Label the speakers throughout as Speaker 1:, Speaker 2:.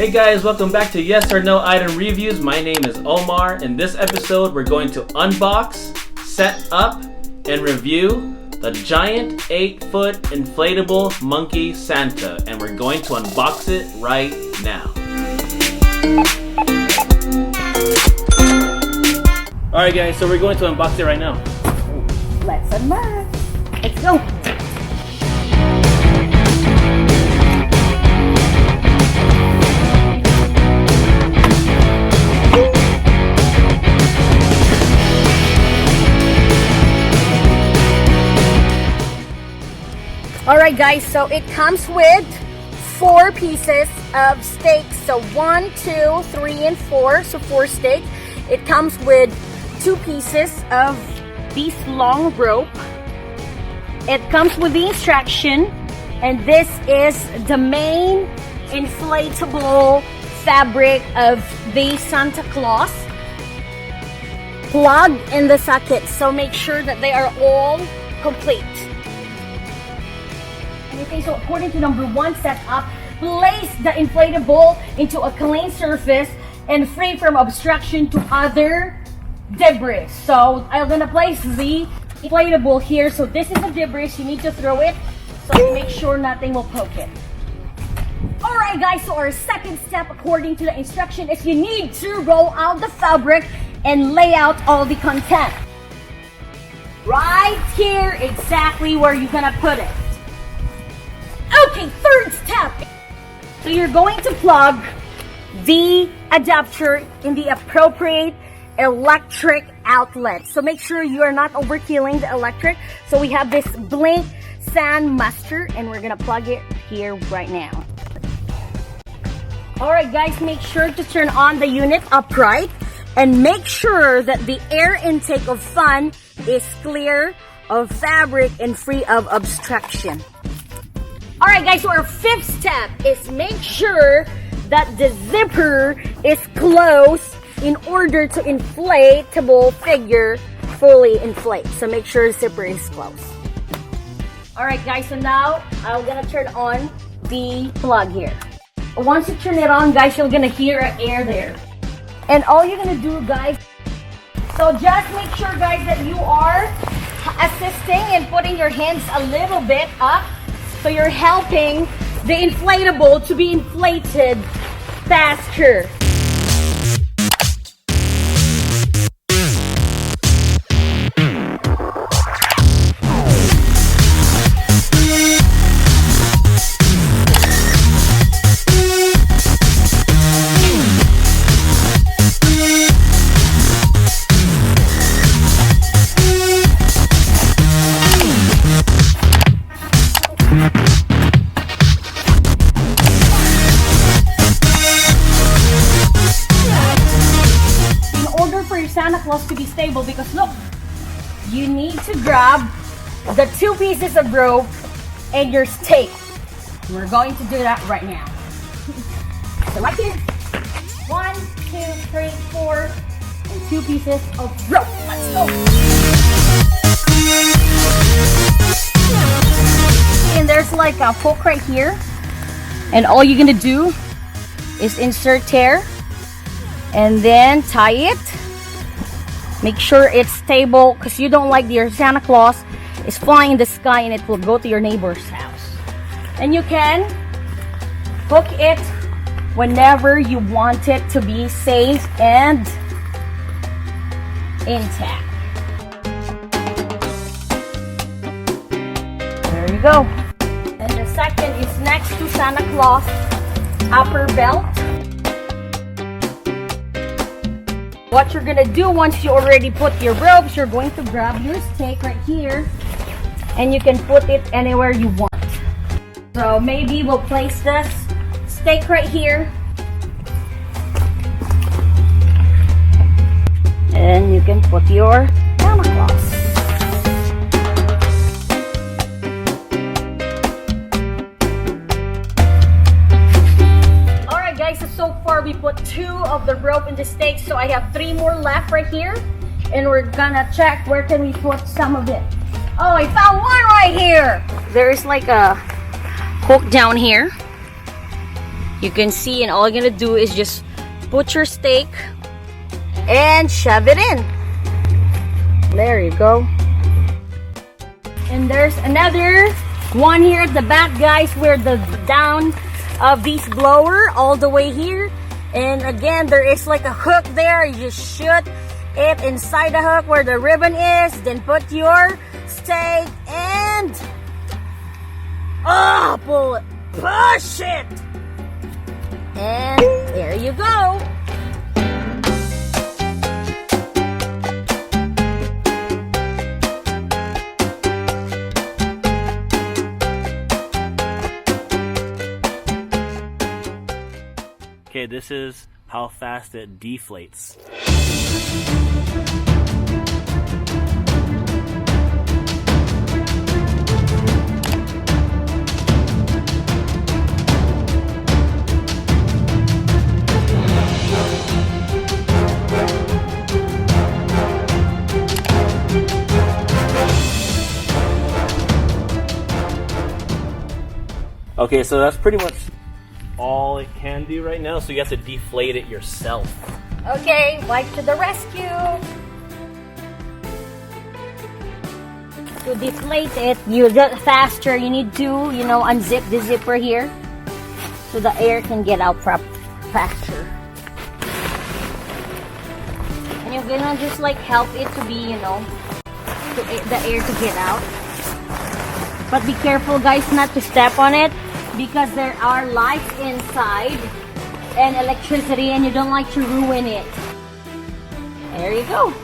Speaker 1: Hey guys, welcome back to Yes or No Item Reviews. My name is Omar. In this episode, we're going to unbox, set up, and review the giant 8-foot inflatable monkey Santa. And we're going to unbox it right now. Alright guys, so we're going to unbox it right now.
Speaker 2: Let's unbox. Let's go. Alright guys, so it comes with 4 pieces of steaks. So 1, 2, 3, and 4. So 4 steaks. It comes with 2 pieces of this long rope. It comes with the instruction, and this is the main inflatable fabric of the Santa Claus plugged in the socket. So make sure that they are all complete. Okay, so according to number 1 setup, place the inflatable into a clean surface and free from obstruction to other debris. So I'm gonna place the inflatable here. So this is a debris, you need to throw it so make sure nothing will poke it. Alright guys, so our second step according to the instruction is you need to roll out the fabric and lay out all the content. Right here, exactly where you're gonna put it. Okay, third step. So you're going to plug the adapter in the appropriate electric outlet. So make sure you are not overkilling the electric. So we have this Blink Sand Master and we're gonna plug it here right now. Alright guys, make sure to turn on the unit upright and make sure that the air intake of fan is clear of fabric and free of obstruction. Alright guys, so our 5th step is make sure that the zipper is closed in order to inflatable figure fully inflate. So make sure the zipper is closed. Alright guys, so now I'm gonna turn on the plug here. Once you turn it on guys, you're gonna hear air there. And all you're gonna do guys, so just make sure guys that you are assisting and putting your hands a little bit up. So you're helping the inflatable to be inflated faster. Santa Claus to be stable, because look, you need to grab the 2 pieces of rope and your stake. We're going to do that right now. So right here, 1, 2, 3, 4, and 2 pieces of rope. Let's go. And there's like a hook right here, and all you're gonna do is insert here and then tie it. Make sure it's stable because you don't like your Santa Claus is flying in the sky and it will go to your neighbor's house. And you can hook it whenever you want it to be safe and intact. There you go. And the second is next to Santa Claus upper belt. What you're gonna do once you already put your ropes, you're going to grab your stake right here and you can put it anywhere you want. So maybe we'll place this stake right here and you can put your Santa Claus. Alright guys, so far we put 2 of the rope in the stake, so I have 3 more left right here and we're gonna check where can we put some of it. Oh, I found one right here. There's like a hook down here You can see, and all you're gonna do is just put your steak and shove it in. There you go. And there's another one here at the back, guys, where the down of this blower all the way here. And again, there is like a hook there. You just shoot it inside the hook where the ribbon is, then put your steak and pull it, push it, and there you go.
Speaker 1: Okay, this is how fast it deflates. Okay, so that's pretty much all it can do right now, so you have to deflate it yourself.
Speaker 2: Okay, wife to the rescue. To deflate it, you just faster. You need to, unzip the zipper here so the air can get out faster. And you're gonna just like help it to be, the air to get out. But be careful, guys, not to step on it, because there are lights inside and electricity, and you don't like to ruin it. There you go.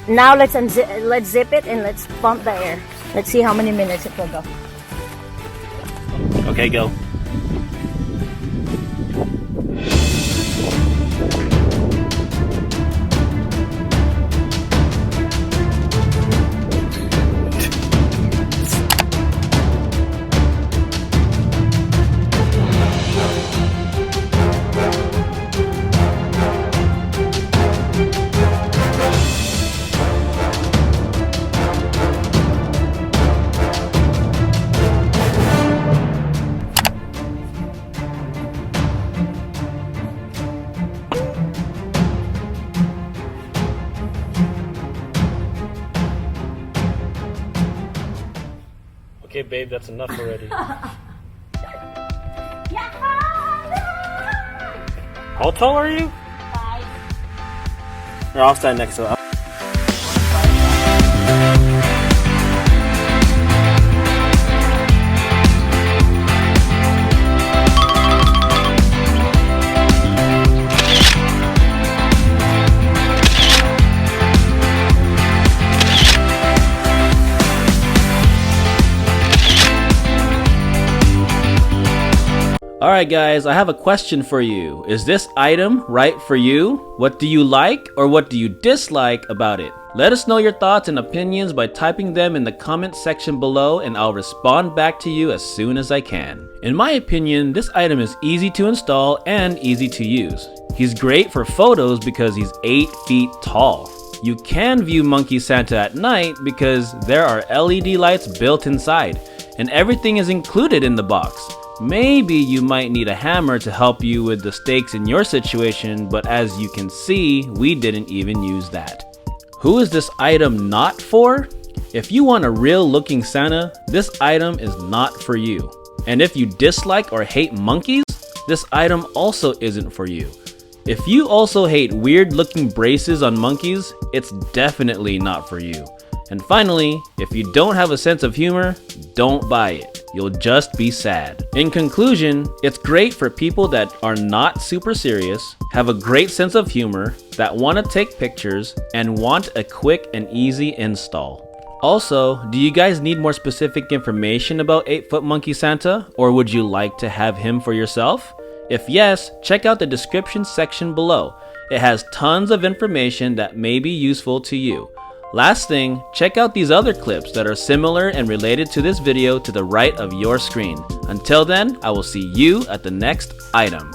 Speaker 2: Now let's zip it and let's pump the air. Let's see how many minutes it will go.
Speaker 1: Okay, go. Okay, babe, that's enough already. How tall are you?
Speaker 2: 5.
Speaker 1: Or I'll stand next to it. Alright guys, I have a question for you. Is this item right for you? What do you like or what do you dislike about it? Let us know your thoughts and opinions by typing them in the comment section below, and I'll respond back to you as soon as I can. In my opinion, this item is easy to install and easy to use. He's great for photos because he's 8 feet tall. You can view Monkey Santa at night because there are LED lights built inside, and everything is included in the box. Maybe you might need a hammer to help you with the stakes in your situation, but as you can see, we didn't even use that. Who is this item not for? If you want a real looking Santa, this item is not for you. And if you dislike or hate monkeys, this item also isn't for you. If you also hate weird looking braces on monkeys, it's definitely not for you. And finally, if you don't have a sense of humor, don't buy it. You'll just be sad. In conclusion, it's great for people that are not super serious, have a great sense of humor, that want to take pictures, and want a quick and easy install. Also, do you guys need more specific information about 8-foot Monkey Santa, or would you like to have him for yourself? If yes, check out the description section below. It has tons of information that may be useful to you. Last thing, check out these other clips that are similar and related to this video to the right of your screen. Until then, I will see you at the next item.